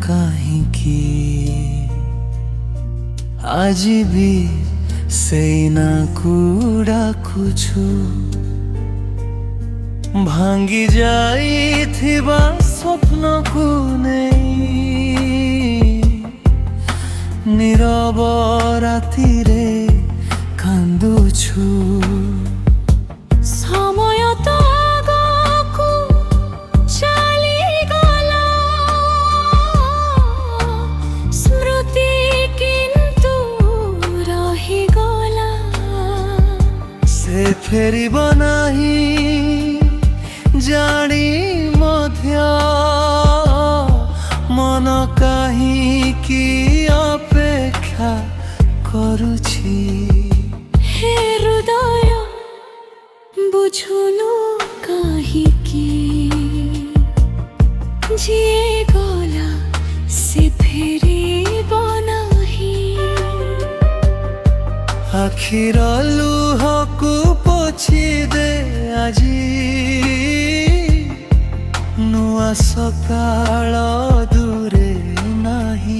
କାହିଁକି ଆଜି ବି ସେଇ ନାଁକୁ ଡାକୁଛୁ। ଭାଙ୍ଗି ଯାଇଥିବା ସ୍ୱପ୍ନକୁ ନେଇ ନୀରବ ରାତିରେ କାନ୍ଦୁଛୁ। ସମୟ ତ ଆଗକୁ ଚାଲିଗଲା, ସ୍ମୃତି କିନ୍ତୁ ରହିଗଲା। ସେ ଫେରିବ ନାହିଁ ଜାଣି ମଧ୍ୟ ମନ କାହିଁକି ଅପେକ୍ଷା କରୁଛି। ହେ ହୃଦୟ ବୁଝୁନୁ କାହିଁକି ଯିଏ ଗଲା ସେ ଫେରିବ ନାହିଁ। ଆଖିର ଲୁହକୁ ପୋଛି ଦେ ଆଜି, ନୂଆ ସକାଳ ଦୂରେ ନାହିଁ।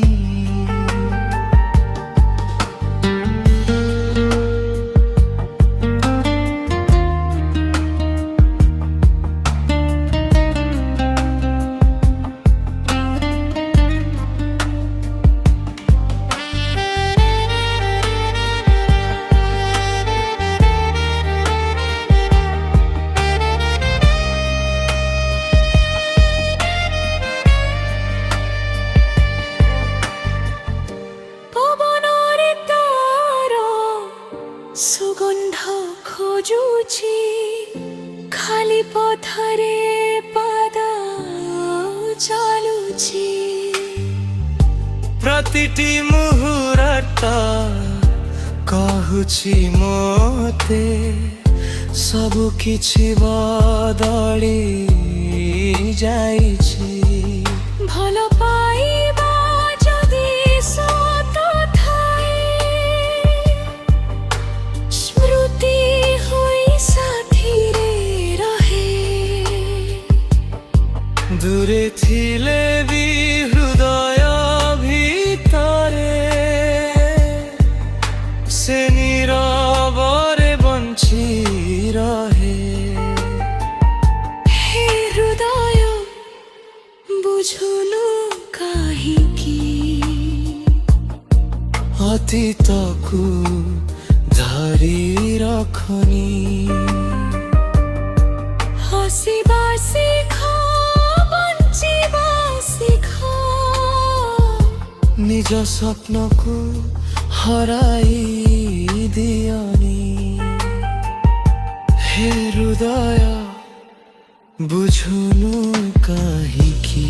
ସୁଗନ୍ଧ ଖୋଜୁଛି, ଖାଲି ପଥରେ ପାଦ ଚାଲୁଛି। ପ୍ରତିଟି ମୁହୂର୍ତ୍ତ କହୁଛି ମୋତେ ସବୁ କିଛି ବଦଳି ଯାଇଛି। ଭଲ ପାଇବା ଯଦି ସତ ଥାଏ, ସ୍ମୃତି ହୋଇ ସାଥିରେ ରହେ। ଦୂରେ ଥିଲେ ବି ହୃଦୟ ଭିତରେ ସେ ନୀରବରେ ବଞ୍ଚି ରହେ। ହେ ହୃଦୟ ବୁଝୁନୁ କାହିଁକି ଅତୀତକୁ ଧରି ରଖନି। ହସିବା ଶିଖ, ବଞ୍ଚିବା ଶିଖ, ନିଜ ସ୍ୱପ୍ନକୁ ହରାଇ ଦିଅନି। ହେ ହୃଦୟ ବୁଝୁନୁ କାହିଁକି।